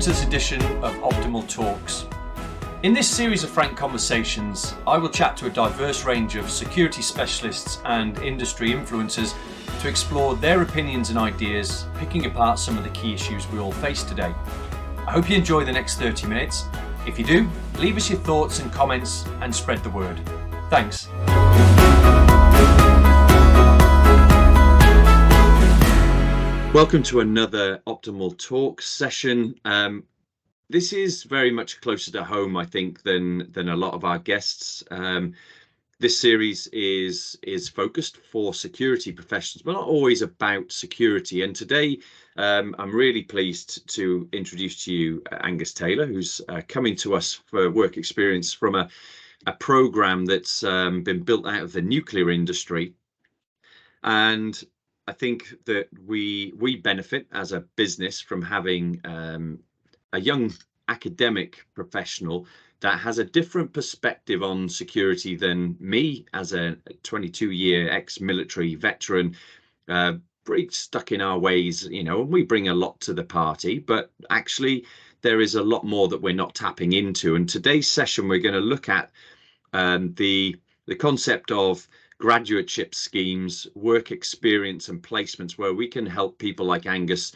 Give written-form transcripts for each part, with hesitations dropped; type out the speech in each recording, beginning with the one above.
to this edition of Optimal Talks. In this series of frank conversations, I will chat to a diverse range of security specialists and industry influencers to explore their opinions and ideas, picking apart some of the key issues we all face today. I hope you enjoy the next 30 minutes. If you do, leave us your thoughts and comments and spread the word. Thanks. Welcome to another Optimal Talks session. This is very much closer to home, I think, than a lot of our guests. This series is focused for security professionals, but not always about security. And today, I'm really pleased to introduce to you Angus Taylor, who's coming to us for work experience from a program that's been built out of the nuclear industry. And I think that we benefit as a business from having a young academic professional that has a different perspective on security than me as a 22-year ex-military veteran, pretty stuck in our ways, you know, and we bring a lot to the party, but actually there is a lot more that we're not tapping into. And today's session, we're going to look at the concept of graduateship schemes, work experience and placements where we can help people like Angus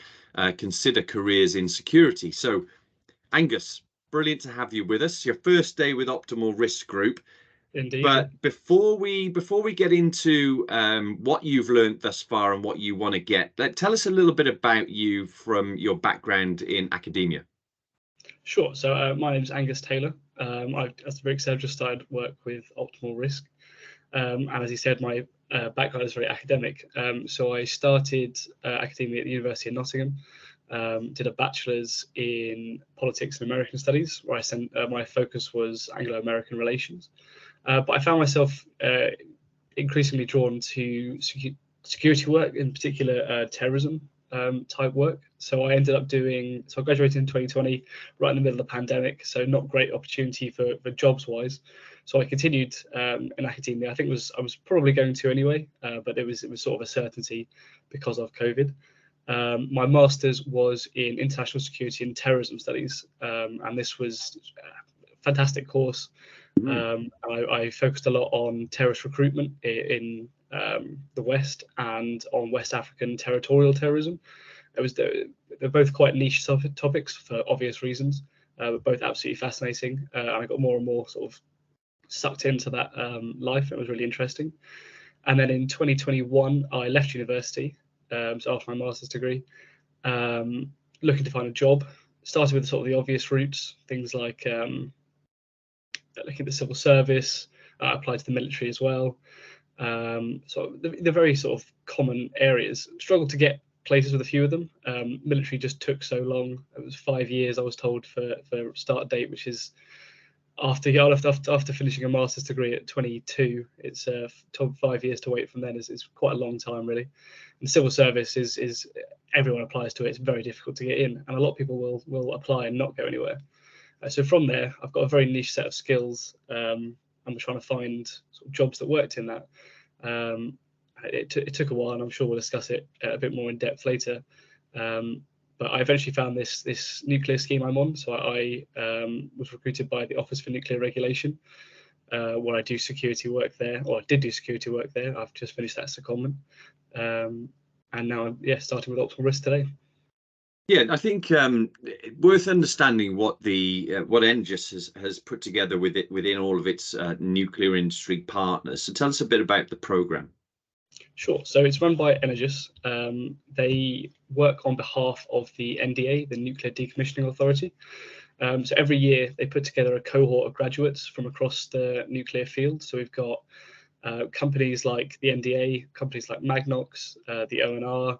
consider careers in security. So Angus, brilliant to have you with us. Your first day with Optimal Risk Group. Indeed. But before we get into what you've learned thus far and what you want to get, tell us a little bit about you from your background in academia. Sure. So my name is Angus Taylor. As Rick said, I've just started work with Optimal Risk. And as he said, my background is very academic. So I started academia at the University of Nottingham, did a bachelor's in politics and American studies, where my focus was Anglo-American relations. But I found myself increasingly drawn to security work, in particular terrorism type work. So I ended up I graduated in 2020, right in the middle of the pandemic, so not great opportunity for jobs-wise. So I continued in academia. I think I was probably going to anyway, but it was sort of a certainty because of COVID. My master's was in international security and terrorism studies, and this was a fantastic course. I focused a lot on terrorist recruitment in the West and on West African territorial terrorism. They're both quite niche topics for obvious reasons, but both absolutely fascinating. And I got more and more sort of sucked into that life. It was really interesting. And then in 2021, I left university, so after my master's degree, looking to find a job. Started with sort of the obvious routes, things like looking at the civil service. I applied to the military as well. So the very sort of common areas. Struggled to get places with a few of them. Military just took so long. It was 5 years, I was told, for start date, which is after finishing a master's degree at 22. It's 5 years to wait from then. Is quite a long time, really. And civil service is everyone applies to it. It's very difficult to get in, and a lot of people will apply and not go anywhere. So from there, I've got a very niche set of skills. I'm trying to find sort of jobs that worked in that. It took a while, and I'm sure we'll discuss it a bit more in depth later. But I eventually found this nuclear scheme I'm on. So I was recruited by the Office for Nuclear Regulation, where I do security work there, or I did do security work there. I've just finished that secondment. And now I'm starting with Optimal Risk today. Yeah, I think worth understanding what Angus has put together within all of its nuclear industry partners. So tell us a bit about the program. Sure. So it's run by Angus. They work on behalf of the NDA, the Nuclear Decommissioning Authority. So every year they put together a cohort of graduates from across the nuclear field. So we've got companies like the NDA, companies like Magnox, the ONR,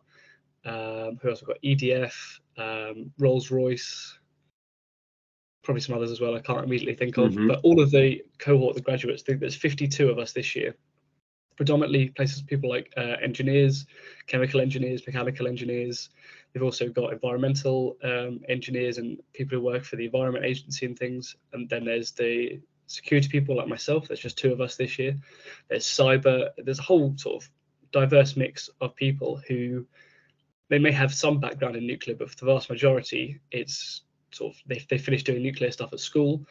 who else? We've got EDF, Rolls-Royce, probably some others as well I can't immediately think of. But all of the cohort, the graduates, there's 52 of us this year. Predominantly places people like engineers, chemical engineers, mechanical engineers. They've also got environmental engineers and people who work for the Environment Agency and things. And then there's the security people like myself. There's just 2 of us this year. There's cyber. There's a whole sort of diverse mix of people who they may have some background in nuclear, but for the vast majority, it's they finished doing nuclear stuff at school.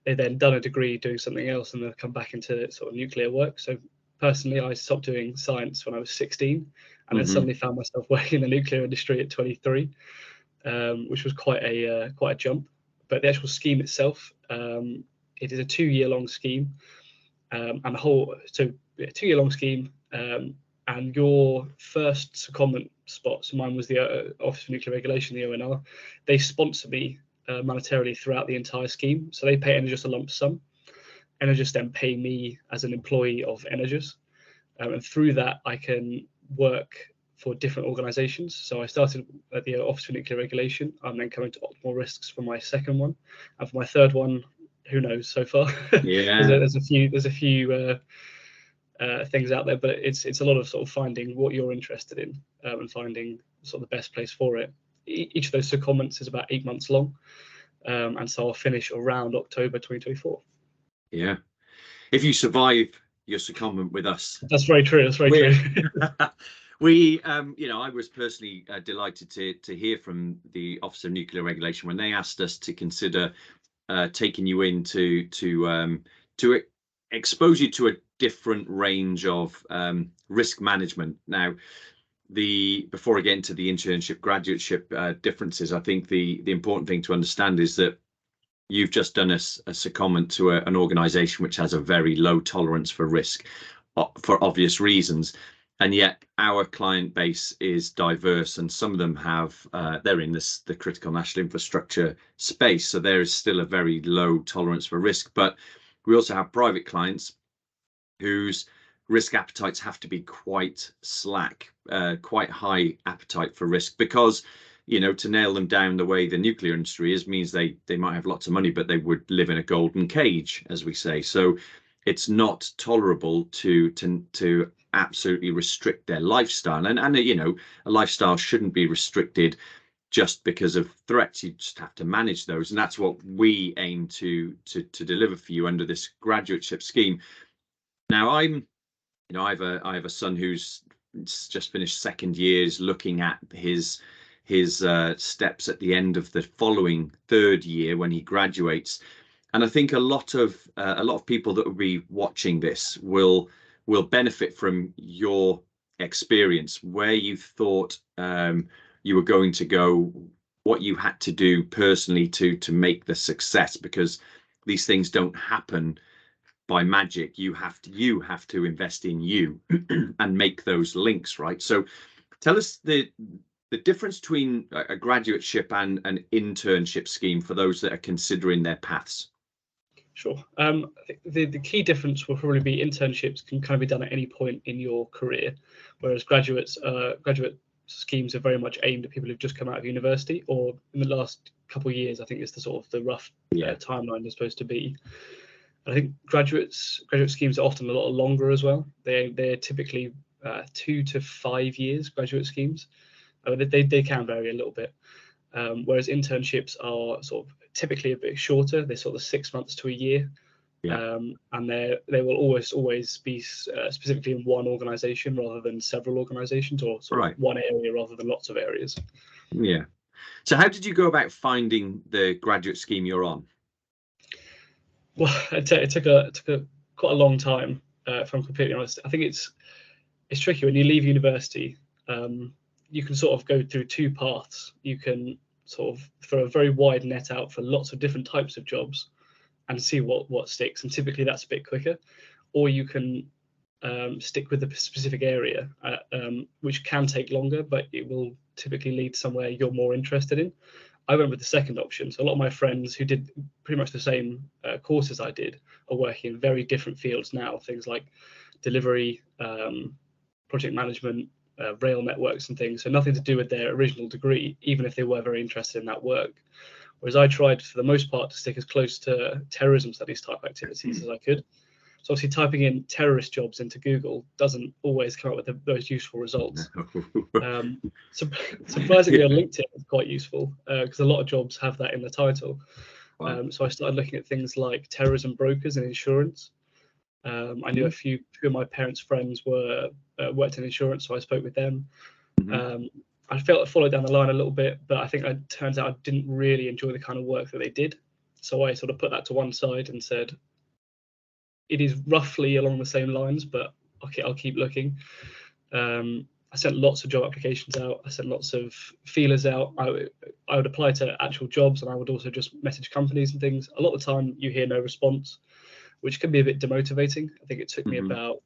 They then done a degree doing something else, and they've come back into sort of nuclear work. So personally, I stopped doing science when I was 16, and then suddenly found myself working in the nuclear industry at 23, which was quite a jump. But the actual scheme itself, it is a 2-year-long scheme, and a 2-year long scheme. And your first secondment spot, so mine was the Office for Nuclear Regulation, the ONR, they sponsor me monetarily throughout the entire scheme. So they pay Energous a lump sum. Energous then pay me as an employee of Energous. And through that, I can work for different organisations. So I started at the Office for Nuclear Regulation. I'm then coming to Optimal Risks for my second one. And for my third one, who knows so far? Yeah. there's a few things out there, but it's a lot of sort of finding what you're interested in, and finding sort of the best place for it. Each of those secondments is about 8 months long, and so I'll finish around October 2024. Yeah. If you survive your secondment with us, that's very true. That's very true. We, I was personally delighted to hear from the Office of Nuclear Regulation when they asked us to consider taking you in to expose you to a different range of risk management. Now, before I get into the internship graduateship differences, I think the important thing to understand is that you've just done a secondment to an organization which has a very low tolerance for risk for obvious reasons, and yet our client base is diverse, and some of them have they're in the critical national infrastructure space, so there is still a very low tolerance for risk. But we also have private clients whose risk appetites have to be quite slack, quite high appetite for risk, because to nail them down the way the nuclear industry is means they might have lots of money, but they would live in a golden cage, as we say. So it's not tolerable to absolutely restrict their lifestyle, and a lifestyle shouldn't be restricted just because of threats. You just have to manage those, and that's what we aim to deliver for you under this graduateship scheme. Now, I have a son who's just finished second year, is looking at his steps at the end of the following third year when he graduates, and I think a lot of people that will be watching this will benefit from your experience, where you thought you were going to go, what you had to do personally to make the success, because these things don't happen by magic. You have to invest in you and make those links, right? So tell us the difference between a graduateship and an internship scheme for those that are considering their paths. Sure. I think the key difference will probably be internships can kind of be done at any point in your career, whereas graduate schemes are very much aimed at people who've just come out of university, or in the last couple of years. I think it's the rough timeline is supposed to be. I think graduate schemes are often a lot longer as well. They're typically 2 to 5 years, graduate schemes. They can vary a little bit, whereas internships are sort of typically a bit shorter. They're sort of 6 months to a year, and they will always be specifically in one organisation rather than several organisations, or sort of one area rather than lots of areas. Yeah. So how did you go about finding the graduate scheme you're on? Well, it took quite a long time, if I'm completely honest. I think it's tricky when you leave university. You can sort of go through two paths. You can sort of throw a very wide net out for lots of different types of jobs and see what sticks, and typically that's a bit quicker. Or you can stick with a specific area, which can take longer, but it will typically lead somewhere you're more interested in. I went with the second option. So a lot of my friends who did pretty much the same courses I did are working in very different fields now, things like delivery, project management, rail networks and things. So nothing to do with their original degree, even if they were very interested in that work. Whereas I tried, for the most part, to stick as close to terrorism studies type activities as I could. So obviously typing in terrorist jobs into Google doesn't always come up with the most useful results. Surprisingly on LinkedIn, it's quite useful because a lot of jobs have that in the title. Wow. So I started looking at things like terrorism brokers and insurance. I knew a few of my parents' friends worked in insurance, so I spoke with them. I felt I followed down the line a little bit, but I think it turns out I didn't really enjoy the kind of work that they did. So I sort of put that to one side and said, it is roughly along the same lines, but okay, I'll keep looking. I sent lots of job applications out. I sent lots of feelers out. I would apply to actual jobs, and I would also just message companies and things. A lot of the time you hear no response, which can be a bit demotivating. I think it took me about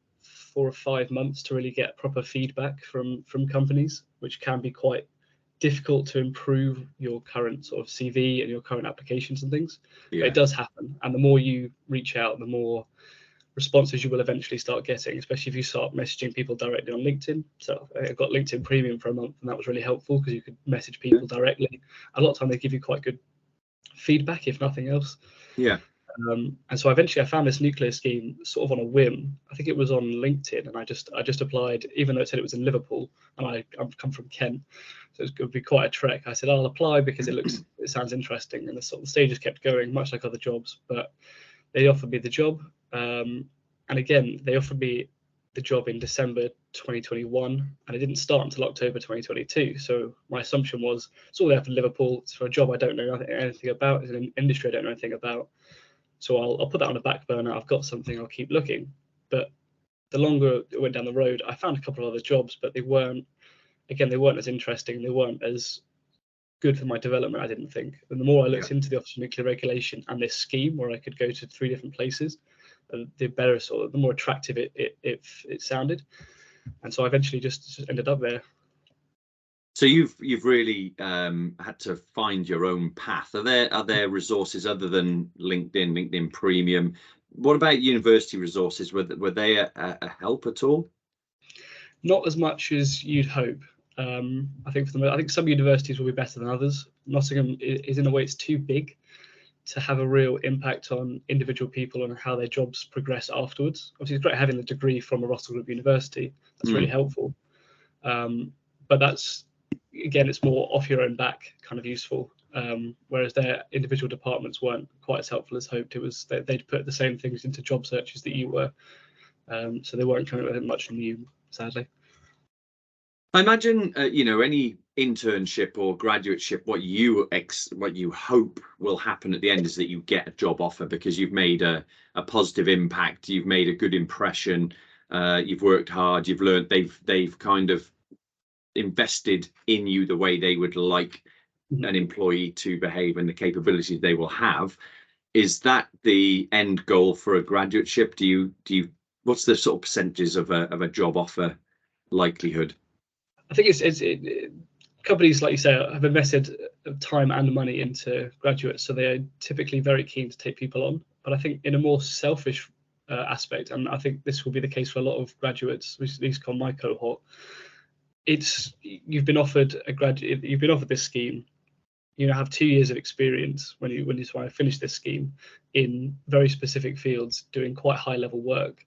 4 or 5 months to really get proper feedback from companies, which can be quite difficult to improve your current sort of CV and your current applications and things. Yeah. But it does happen. And the more you reach out, the more responses you will eventually start getting, especially if you start messaging people directly on LinkedIn. So I got LinkedIn Premium for a month, and that was really helpful because you could message people directly. A lot of time they give you quite good feedback, if nothing else. Yeah. And so eventually I found this nuclear scheme sort of on a whim. I think it was on LinkedIn, and I just applied, even though it said it was in Liverpool, and I'm come from Kent, so it would be quite a trek. I said I'll apply because it sounds interesting, and the sort of stages kept going, much like other jobs. But they offered me the job, and again they offered me the job in December 2021, and it didn't start until October 2022. So my assumption was it's all there for Liverpool. It's for a job I don't know anything about. It's an industry I don't know anything about. So I'll put that on a back burner. I've got something, I'll keep looking. But the longer it went down the road, I found a couple of other jobs, but they weren't as interesting. They weren't as good for my development, I didn't think. And the more I looked into the Office of Nuclear Regulation and this scheme where I could go to 3 different places, the better the more attractive it sounded. And so I eventually just ended up there. So you've really had to find your own path. Are there resources other than LinkedIn Premium? What about university resources? Were they a help at all? Not as much as you'd hope. I think some universities will be better than others. Nottingham is in a way it's too big to have a real impact on individual people and how their jobs progress afterwards. Obviously, it's great having the degree from a Russell Group university. That's really helpful. But that's, again, it's more off your own back kind of useful. Whereas their individual departments weren't quite as helpful as hoped. It was they'd put the same things into job searches that you were, so they weren't coming with much new, sadly. I imagine any internship or graduateship, what you hope will happen at the end is that you get a job offer because you've made a positive impact, you've made a good impression, you've worked hard, you've learned, they've kind of invested in you the way they would like an employee to behave and the capabilities they will have. Is that the end goal for a graduateship? Do you what's the sort of percentages of a job offer likelihood? I think it's companies, like you say, have invested time and money into graduates, so they are typically very keen to take people on. But I think in a more selfish aspect, and I think this will be the case for a lot of graduates, at least on my cohort, you've been offered this scheme. You have 2 years of experience when you finish this scheme in very specific fields, doing quite high level work.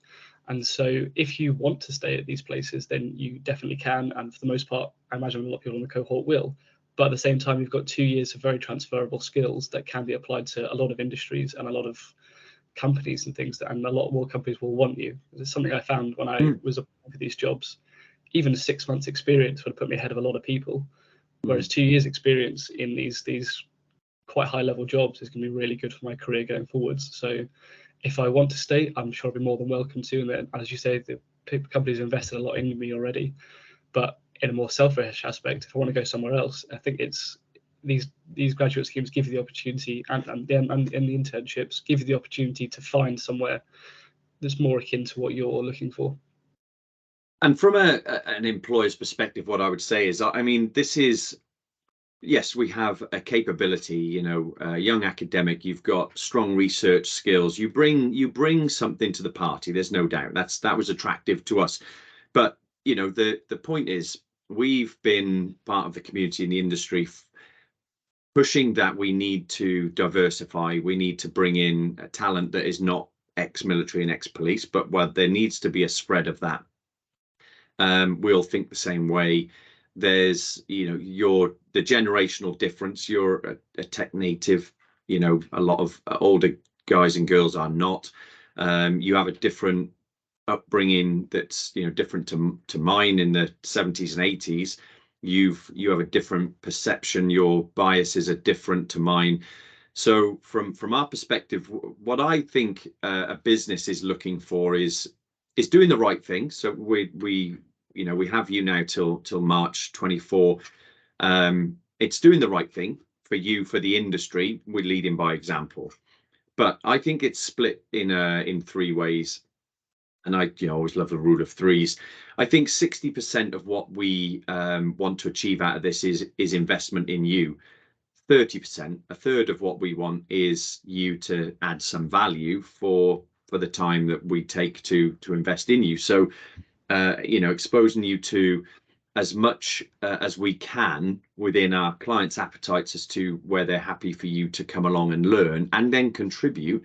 And so if you want to stay at these places, then you definitely can. And for the most part, I imagine a lot of people in the cohort will. But at the same time, you've got 2 years of very transferable skills that can be applied to a lot of industries and a lot of companies and things, and a lot more companies will want you. It's something I found when I was applying for these jobs. Even 6 months experience would have put me ahead of a lot of people. Whereas 2 years experience in these quite high level jobs is going to be really good for my career going forwards. So if I want to stay, I'm sure I'll be more than welcome to. And then, as you say, the companies have invested a lot in me already. But in a more selfish aspect, if I want to go somewhere else, I think it's these graduate schemes give you the opportunity, and the internships give you the opportunity to find somewhere that's more akin to what you're looking for. And from an employer's perspective, what I would say is, I mean, this is, yes, we have a capability, a young academic, you've got strong research skills, you bring something to the party, there's no doubt. That was attractive to us. But, the point is, we've been part of the community in the industry pushing that we need to diversify, we need to bring in a talent that is not ex-military and ex-police, but there needs to be a spread of that. We all think the same way. There's, the generational difference. You're a tech native, a lot of older guys and girls are not. You have a different upbringing that's, different to mine in the 70s and 80s. You have a different perception. Your biases are different to mine. So from our perspective, what I think a business is looking for is doing the right thing. So we have you now till March 24. It's doing the right thing for you, for the industry. We're leading by example. But I think it's split in three ways. And I always love the rule of threes. I think 60% of what we want to achieve out of this is investment in you. 30%, a third of what we want is you to add some value for the time that we take to invest in you. So exposing you to as much as we can within our clients' appetites as to where they're happy for you to come along and learn and then contribute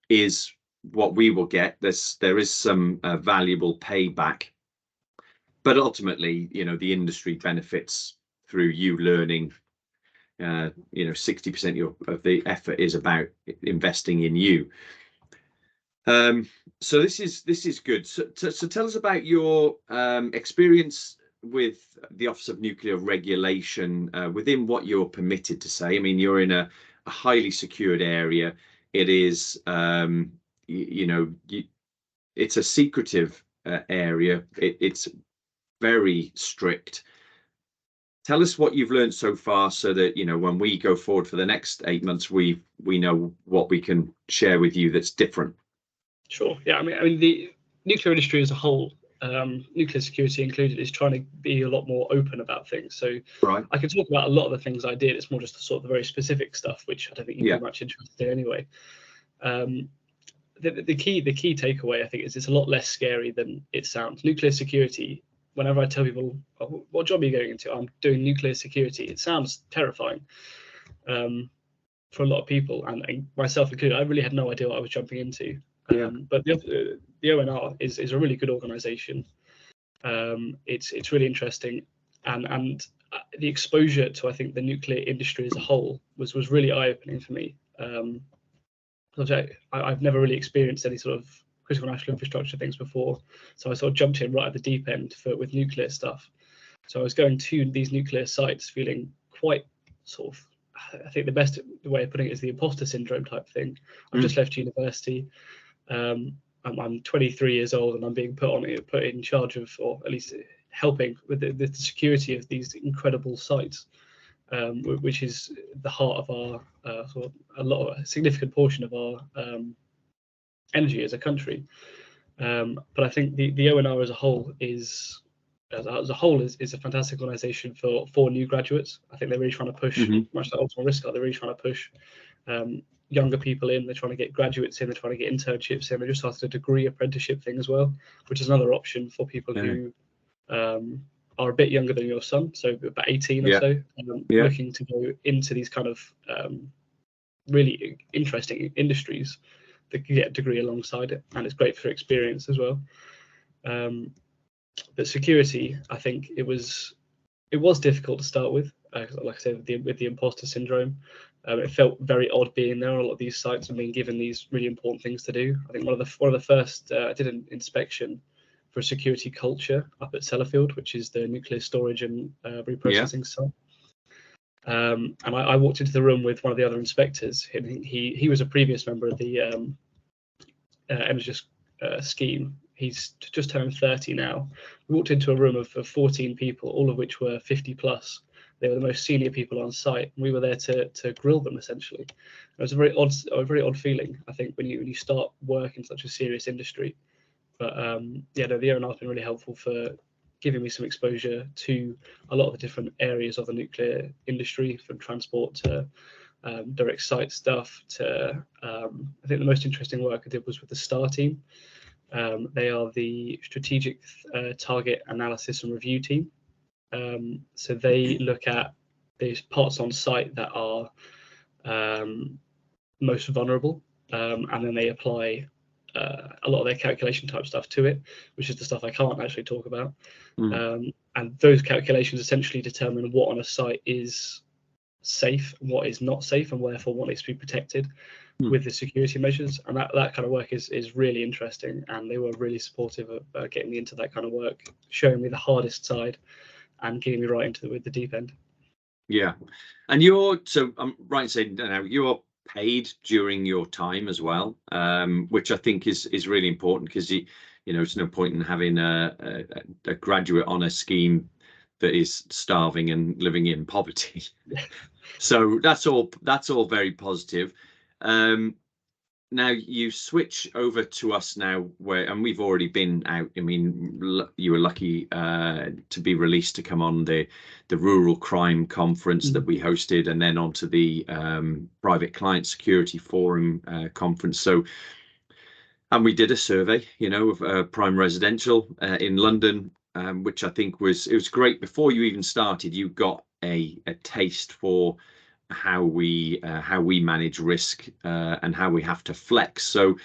is what we will get. There is some valuable payback, but ultimately, the industry benefits through you learning. 60% of the effort is about investing in you. So this is good. So tell us about your experience with the Office of Nuclear Regulation within what you're permitted to say. I mean, you're in a highly secured area. It is, it's a secretive area. It's very strict. Tell us what you've learned so far so that, when we go forward for the next 8 months, we know what we can share with you that's different. Sure. Yeah. I mean, the nuclear industry as a whole, nuclear security included, is trying to be a lot more open about things. So right. I can talk about a lot of the things I did. It's more just the sort of the very specific stuff, which I don't think you'd be much interested in anyway. The key takeaway, I think, is it's a lot less scary than it sounds. Nuclear security, whenever I tell people, oh, what job are you going into? I'm doing nuclear security. It sounds terrifying for a lot of people, and myself included. I really had no idea what I was jumping into. But the ONR is a really good organisation. It's really interesting, and the exposure to, I think, the nuclear industry as a whole was really eye-opening for me. I've never really experienced any sort of critical national infrastructure things before, so I sort of jumped in right at the deep end with nuclear stuff. So I was going to these nuclear sites feeling quite sort of, I think the best way of putting it is the imposter syndrome type thing. I've just left university. I'm 23 years old and I'm being put in charge of, or at least helping with the security of these incredible sites, which is the heart of our a significant portion of our energy as a country. But I think the ONR as a whole is a fantastic organisation for new graduates. I think they're really trying to push, much like Ultimate Risk, they're really trying to push younger people in. They're trying to get graduates in. They're trying to get internships in. They just started a degree apprenticeship thing as well, which is another option for people who are a bit younger than your son, so about 18 or so, looking to go into these kind of really interesting industries. They can get a degree alongside it, and it's great for experience as well. But security, I think it was difficult to start with. Like I said, with the imposter syndrome, it felt very odd being there on a lot of these sites and being given these really important things to do. I think one of the first I did an inspection for a security culture up at Sellafield, which is the nuclear storage and reprocessing site. And I walked into the room with one of the other inspectors. He was a previous member of the energy scheme. He's just turned 30 now. We walked into a room of 14 people, all of which were 50 plus. They were the most senior people on site. We were there to grill them, essentially. It was a very odd feeling, I think, when you start work in such a serious industry. But the ONR has been really helpful for giving me some exposure to a lot of the different areas of the nuclear industry, from transport to direct site stuff to I think the most interesting work I did was with the STAR team. They are the Strategic Target Analysis and Review team. So they look at these parts on site that are most vulnerable, and then they apply a lot of their calculation type stuff to it, which is the stuff I can't actually talk about. And those calculations essentially determine what on a site is safe, what is not safe, and therefore what needs to be protected with the security measures. And that kind of work is really interesting, and they were really supportive of getting me into that kind of work, showing me the hardest side and getting me right into the deep end. Yeah, and so I'm right in saying now you're paid during your time as well, which I think is really important, because there's no point in having a graduate on a scheme that is starving and living in poverty. So that's all very positive. Now you switch over to us now, and we've already been out. I mean, you were lucky to be released to come on the rural crime conference that we hosted, and then onto the private client security forum conference. So, and we did a survey, of prime residential in London, which I think was great. Before you even started, you got a taste for how we manage risk and how we have to flex. So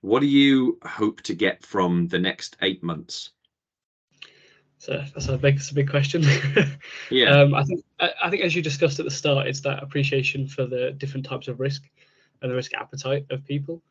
what do you hope to get from the next 8 months? So that's a big question. Yeah. I think as you discussed at the start, it's that appreciation for the different types of risk and the risk appetite of people.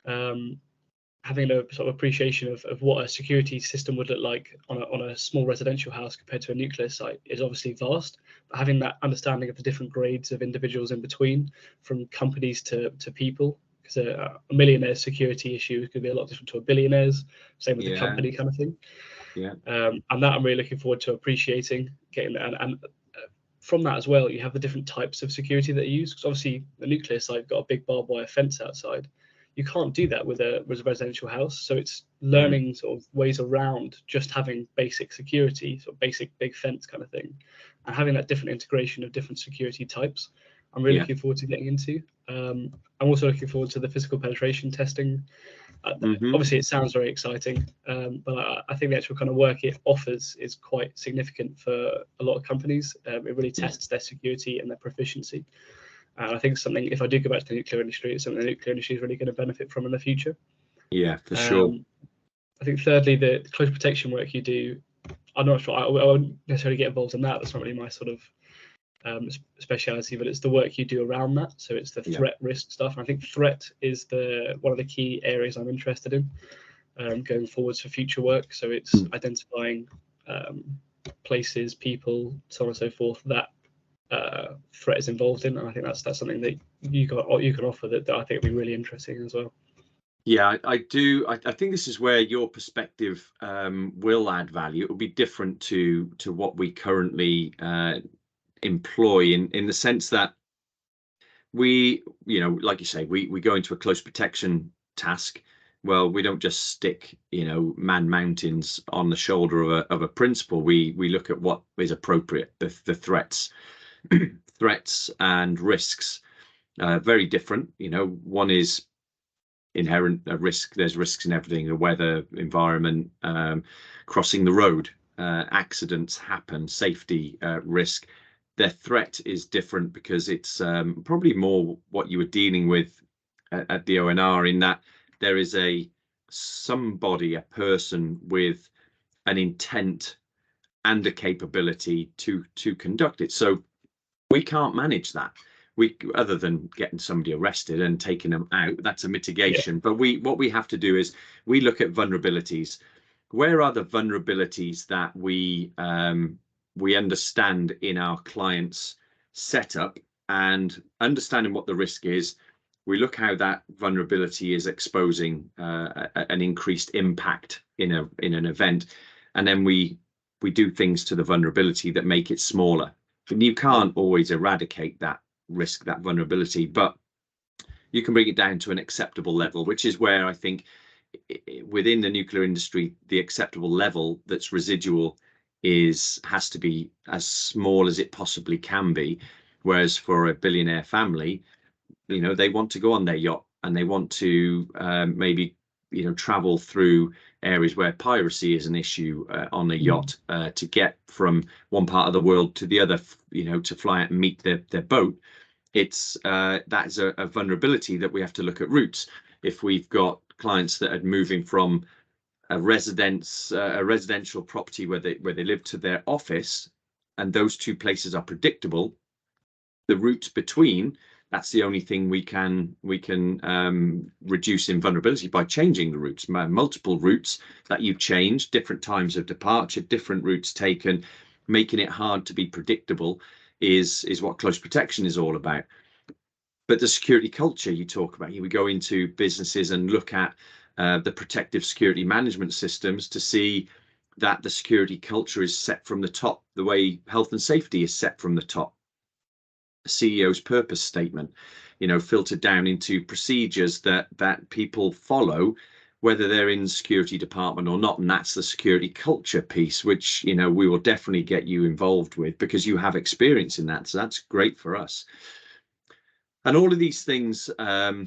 Having a sort of appreciation of what a security system would look like on a small residential house compared to a nuclear site is obviously vast. But having that understanding of the different grades of individuals in between, from companies to people, because a millionaire's security issue could be a lot different to a billionaire's. Same with the company kind of thing. Yeah. And that I'm really looking forward to appreciating, getting, and from that as well, you have the different types of security that you use. Because obviously, the nuclear site got a big barbed wire fence outside. You can't do that with a residential house. So it's learning sort of ways around just having basic security, sort of basic big fence kind of thing, and having that different integration of different security types. I'm really looking forward to getting into. I'm also looking forward to the physical penetration testing. Obviously, it sounds very exciting, but I think the actual kind of work it offers is quite significant for a lot of companies. It really tests their security and their proficiency. And I think something, if I do go back to the nuclear industry, it's something the nuclear industry is really going to benefit from in the future. Yeah, for sure. I think thirdly, the close protection work you do, I'm not sure, I won't necessarily get involved in that. That's not really my sort of speciality, but it's the work you do around that. So it's the threat risk stuff. And I think threat is one of the key areas I'm interested in going forwards for future work. So it's identifying places, people, so on and so forth, that threat is involved in, and I think that's something that you can offer that I think would be really interesting as well. Yeah, I do. I think this is where your perspective will add value. It will be different to what we currently employ, in the sense that we, like you say, we go into a close protection task. Well, we don't just stick, man mountains on the shoulder of a principal. We look at what is appropriate, the threats. Threats and risks very different. One is inherent risk. There's risks in everything: the weather, environment, crossing the road, accidents happen, safety risk. Their threat is different because it's probably more what you were dealing with at the ONR, in that there is a person with an intent and a capability to conduct it. So we can't manage that. Other than getting somebody arrested and taking them out, that's a mitigation. But what we have to do is we look at vulnerabilities. Where are the vulnerabilities that we understand in our clients' setup, and understanding what the risk is? We look how that vulnerability is exposing an increased impact in an event, and then we do things to the vulnerability that make it smaller. And you can't always eradicate that risk, that vulnerability, but you can bring it down to an acceptable level, which is where I think within the nuclear industry, the acceptable level that's residual has to be as small as it possibly can be. Whereas for a billionaire family, they want to go on their yacht, and they want to maybe travel through areas where piracy is an issue on a yacht, to get from one part of the world to the other, to fly out and meet their boat. It's that's a vulnerability that we have to look at routes. If we've got clients that are moving from a residential property where they live to their office, and those two places are predictable, the routes between, that's the only thing we can reduce in vulnerability by changing the routes. Multiple routes that you change, different times of departure, different routes taken, making it hard to be predictable is what close protection is all about. But the security culture you talk about, we go into businesses and look at the protective security management systems to see that the security culture is set from the top, the way health and safety is set from the top. The CEO's purpose statement, filtered down into procedures that people follow, whether they're in the security department or not. And that's the security culture piece, which, we will definitely get you involved with because you have experience in that. So that's great for us. And all of these things are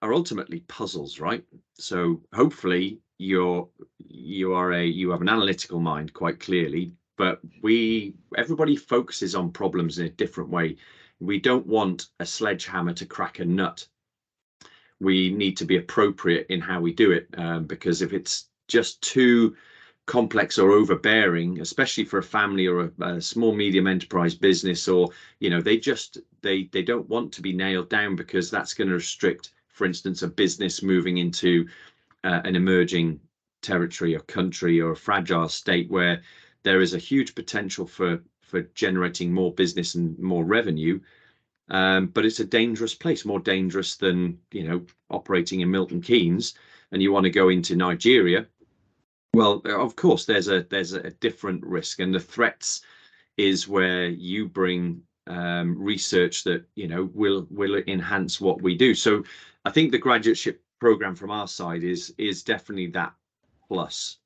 ultimately puzzles, right? So hopefully you have an analytical mind, quite clearly, but everybody focuses on problems in a different way. We don't want a sledgehammer to crack a nut. We need to be appropriate in how we do it, because if it's just too complex or overbearing, especially for a family or a small medium enterprise business, or they don't want to be nailed down, because that's going to restrict, for instance, a business moving into an emerging territory or country or a fragile state where there is a huge potential for generating more business and more revenue. But it's a dangerous place, more dangerous than operating in Milton Keynes, and you want to go into Nigeria. Well, of course, there's a different risk, and the threats is where you bring research that will enhance what we do. So I think the graduateship program from our side is definitely that plus.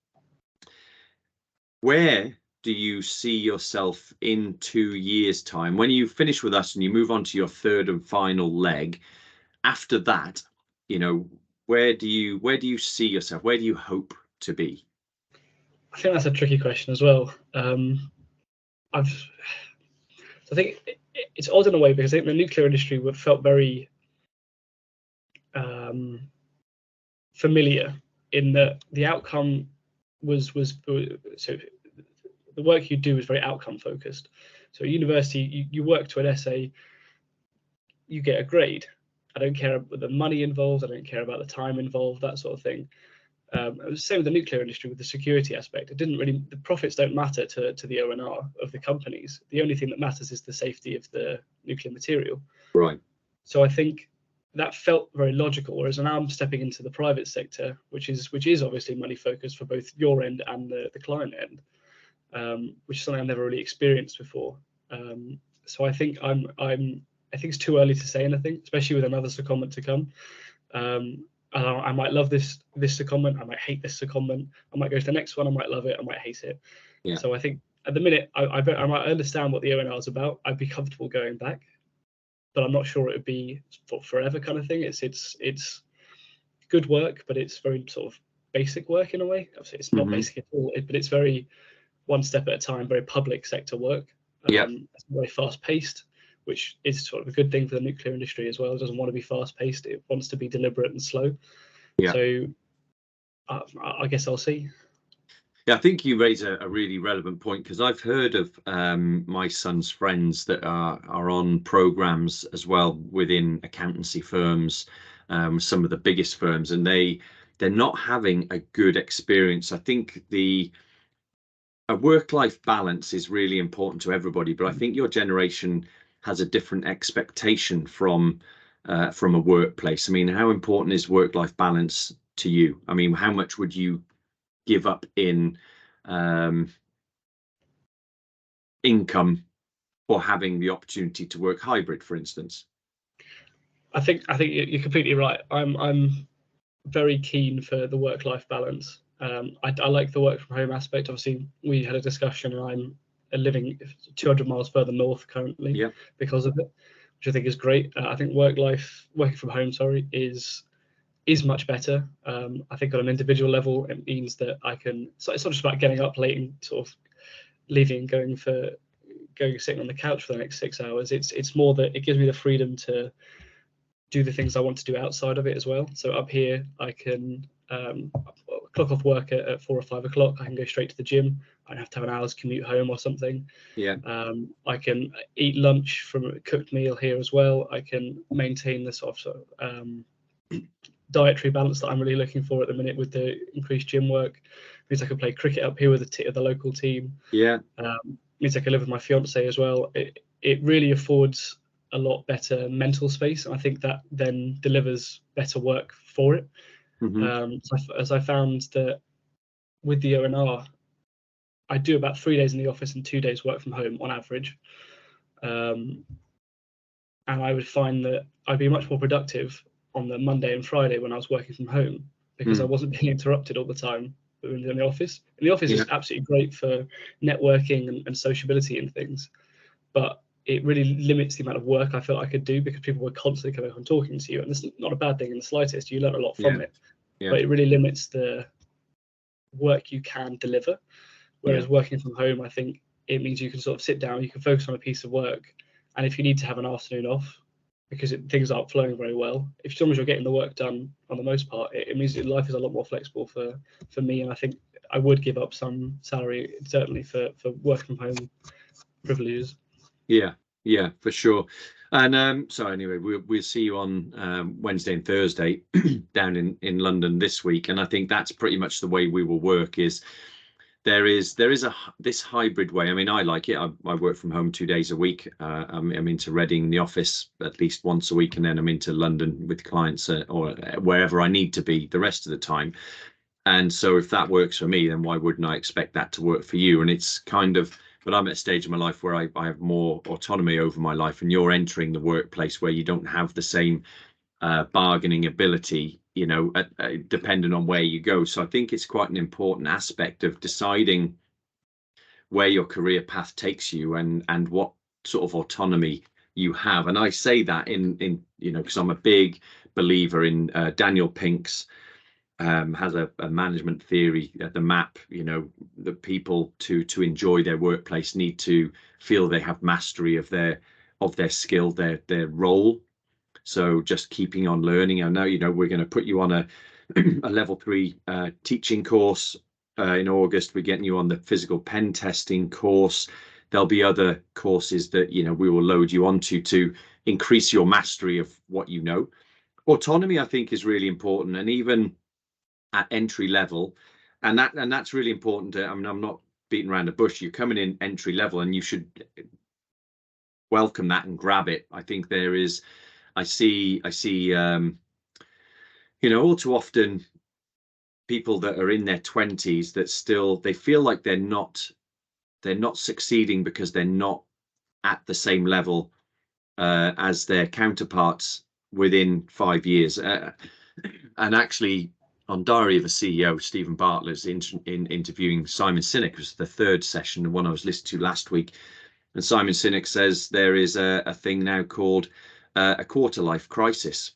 Where do you see yourself in 2 years' time when you finish with us and you move on to your third and final leg? After that, where do you see yourself? Where do you hope to be? I think that's a tricky question as well. I think it's odd in a way, because I think the nuclear industry felt very familiar in that the outcome was so the work you do is very outcome focused. So at university, you work to an essay, you get a grade. I don't care about the money involved. I don't care about the time involved, that sort of thing. It was the same with the nuclear industry, with the security aspect. The profits don't matter to the O&R of the companies. The only thing that matters is the safety of the nuclear material. Right. So I think that felt very logical. Whereas now I'm stepping into the private sector, which is obviously money focused for both your end and the client end, which is something I've never really experienced before. So I think I think it's too early to say anything, especially with another secondment to come. I might love this secondment. I might hate this secondment. I might go to the next one. I might love it. I might hate it. Yeah. So I think at the minute, I might understand what the O&R is about. I'd be comfortable going back, but I'm not sure it would be for forever kind of thing. It's good work, but it's very sort of basic work in a way. Obviously, it's not basic at all, but it's very one step at a time, very public sector work. It's very fast paced, which is sort of a good thing for the nuclear industry as well. It doesn't want to be fast paced. It wants to be deliberate and slow. Yeah. So I guess I'll see. Yeah, I think you raise a really relevant point, because I've heard of my son's friends that are on programs as well within accountancy firms, some of the biggest firms, and they're not having a good experience. I think a work-life balance is really important to everybody, but I think your generation has a different expectation from a workplace. I mean, how important is work-life balance to you? I mean, how much would you give up in income for having the opportunity to work hybrid, for instance? I think you're completely right. I'm very keen for the work-life balance. I like the work from home aspect. Obviously, we had a discussion, and I'm living 200 miles further north currently because of it, which I think is great. I think working from home, is much better. I think on an individual level, it means that I can. So it's not just about getting up late and sort of leaving and going sitting on the couch for the next 6 hours. It's more that it gives me the freedom to do the things I want to do outside of it as well. So up here, I can clock off work at 4 or 5 o'clock. I can go straight to the gym. I don't have to have an hour's commute home or something. Yeah. I can eat lunch from a cooked meal here as well. I can maintain the sort of dietary balance that I'm really looking for at the minute with the increased gym work. It means I can play cricket up here with the local team. Yeah. means I can live with my fiance as well. It really affords a lot better mental space. I think that then delivers better work for it. As I found that with the ONR, I do about 3 days in the office and 2 days work from home on average. And I would find that I'd be much more productive on the Monday and Friday when I was working from home, because I wasn't being interrupted all the time in the office. And the office is absolutely great for networking and sociability and things, but it really limits the amount of work I felt I could do, because people were constantly coming up and talking to you. And it's not a bad thing in the slightest. You learn a lot from it, but it really limits the work you can deliver. Whereas working from home, I think it means you can sort of sit down, you can focus on a piece of work, and if you need to have an afternoon off because things aren't flowing very well, as long as you're getting the work done on the most part, it means that life is a lot more flexible for me. And I think I would give up some salary certainly for work from home privileges. Yeah, for sure. And so anyway, we'll see you on Wednesday and Thursday down in London this week, and I think that's pretty much the way we will work. Is there is this hybrid way. I mean, I like it. I work from home 2 days a week. I'm into Reading, the office, at least once a week, and then I'm into London with clients or wherever I need to be the rest of the time. And so if that works for me, then why wouldn't I expect that to work for you? And it's kind of, but I'm at a stage in my life where I have more autonomy over my life, and you're entering the workplace where you don't have the same bargaining ability, depending on where you go. So I think it's quite an important aspect of deciding where your career path takes you and what sort of autonomy you have. And I say that in because I'm a big believer in Daniel Pink's has a management theory, the MAP, that people to enjoy their workplace need to feel they have mastery of their skill, their role. So just keeping on learning. I know, we're going to put you on a level 3 teaching course in August. We're getting you on the physical pen testing course. There'll be other courses that, we will load you onto to increase your mastery of what you know. Autonomy, I think, is really important, and even at entry level, and that's really important. I mean, I'm not beating around the bush. You're coming in entry level, and you should welcome that and grab it. I think there is, I see, all too often people that are in their 20s that still, they feel like they're not succeeding because they're not at the same level as their counterparts within 5 years. And actually, on Diary of a CEO, Stephen Bartlett's interviewing Simon Sinek. It was the 3rd session, the one I was listening to last week. And Simon Sinek says there is a thing now called a quarter life crisis.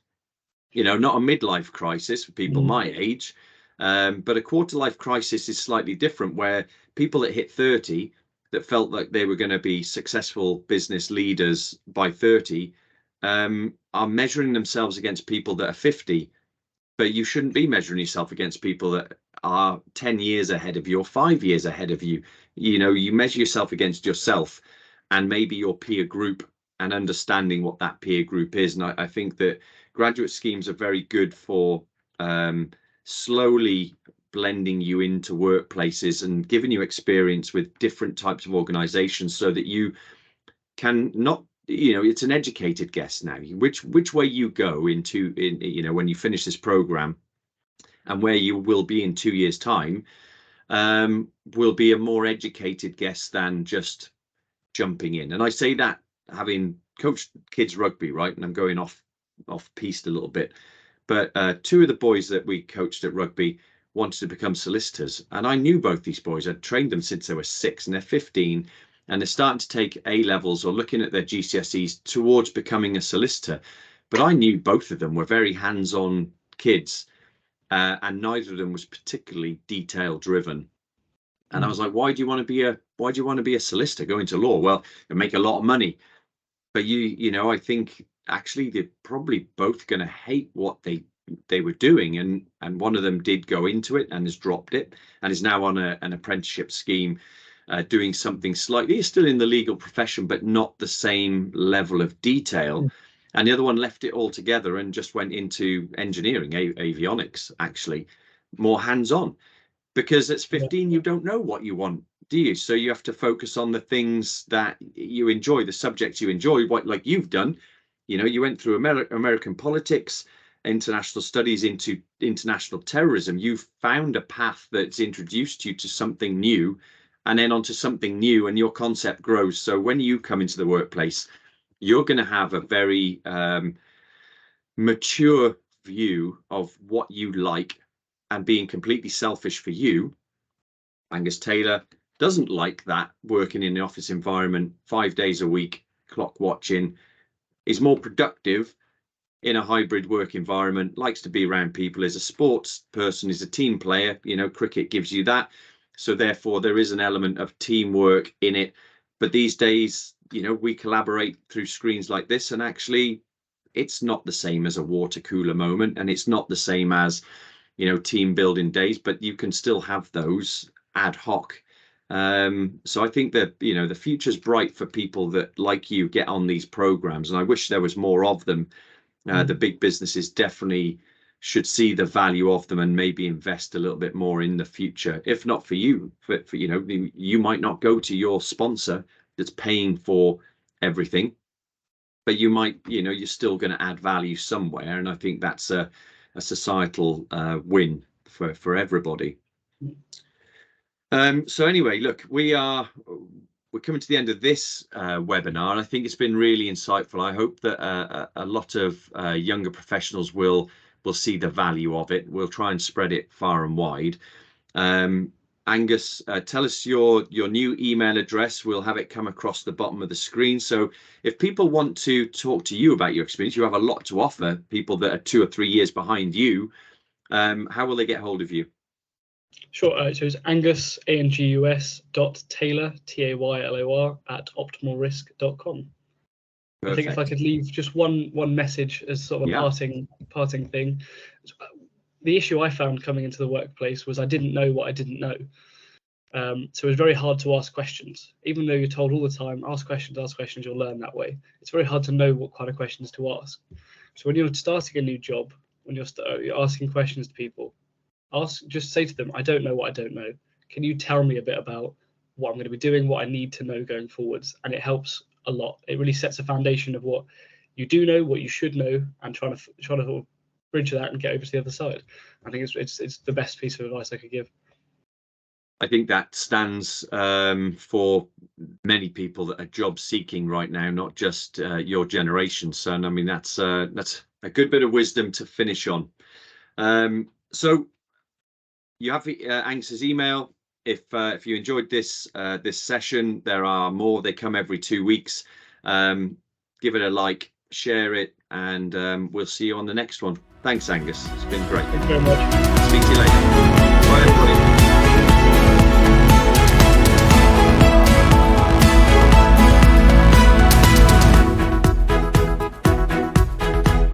Not a midlife crisis for people my age, but a quarter life crisis is slightly different, where people that hit 30 that felt like they were going to be successful business leaders by 30 are measuring themselves against people that are 50. But you shouldn't be measuring yourself against people that are 10 years ahead of you or 5 years ahead of you. You measure yourself against yourself and maybe your peer group, and understanding what that peer group is. And I think that graduate schemes are very good for slowly blending you into workplaces and giving you experience with different types of organizations, so that you can not, it's an educated guess now. Which way you go into, when you finish this program, and where you will be in 2 years' time, will be a more educated guess than just jumping in. And I say that having coached kids rugby, right? And I'm going off piste a little bit, but 2 of the boys that we coached at rugby wanted to become solicitors, and I knew both these boys. I'd trained them since they were 6, and they're 15. And they're starting to take A levels or looking at their GCSEs towards becoming a solicitor. But I knew both of them were very hands-on kids, and neither of them was particularly detail driven. And I was like, why do you want to be a solicitor? Go into law? Well, you make a lot of money. But I think actually they're probably both going to hate what they were doing. And one of them did go into it and has dropped it and is now on an apprenticeship scheme. Doing something slightly, still in the legal profession, but not the same level of detail. And the other one left it all together and just went into engineering, avionics, actually, more hands-on. Because at 15, you don't know what you want do you? So you have to focus on the things that you enjoy, the subjects you enjoy, like you've done. You went through American politics, international studies into international terrorism. You've found a path that's introduced you to something new, and then onto something new, and your concept grows. So when you come into the workplace, you're going to have a very mature view of what you like, and being completely selfish for you. Angus Taylor doesn't like that, working in the office environment 5 days a week, clock watching. Is more productive in a hybrid work environment, likes to be around people, is a sports person, is a team player. Cricket gives you that. So therefore there is an element of teamwork in it. But these days, we collaborate through screens like this, and actually it's not the same as a water cooler moment, and it's not the same as, team building days, but you can still have those ad hoc. So I think that, the future's bright for people that, like you, get on these programs, and I wish there was more of them. The big businesses definitely should see the value of them and maybe invest a little bit more in the future. If not for you, for you might not go to your sponsor that's paying for everything, but you might, you're still going to add value somewhere, and I think that's a societal win for everybody. So anyway, look, we're coming to the end of this webinar, and I think it's been really insightful. I hope that a lot of younger professionals will see the value of it. We'll try and spread it far and wide. Angus, tell us your new email address. We'll have it come across the bottom of the screen. So if people want to talk to you about your experience, you have a lot to offer people that are 2 or 3 years behind you. How will they get hold of you? Sure. So it's Angus, Angus.Taylor, Taylor, at optimalrisk.com. I think if I could leave just one message as sort of a parting thing. The issue I found coming into the workplace was I didn't know what I didn't know. So it was very hard to ask questions. Even though you're told all the time, ask questions, you'll learn that way. It's very hard to know what kind of questions to ask. So when you're starting a new job, when you're asking questions to people, just say to them, I don't know what I don't know. Can you tell me a bit about what I'm going to be doing, what I need to know going forwards? And it helps a lot. It really sets a foundation of what you do know, what you should know, and trying to sort of bridge that and get over to the other side. I think it's the best piece of advice I could give. I think that stands for many people that are job seeking right now, not just your generation, son. I mean, that's a good bit of wisdom to finish on. So you have Angus's email. If you enjoyed this session, there are more. They come every 2 weeks. Give it a like, share it, and we'll see you on the next one. Thanks, Angus. It's been great. Thank you very much. Speak to you later. Bye, everybody.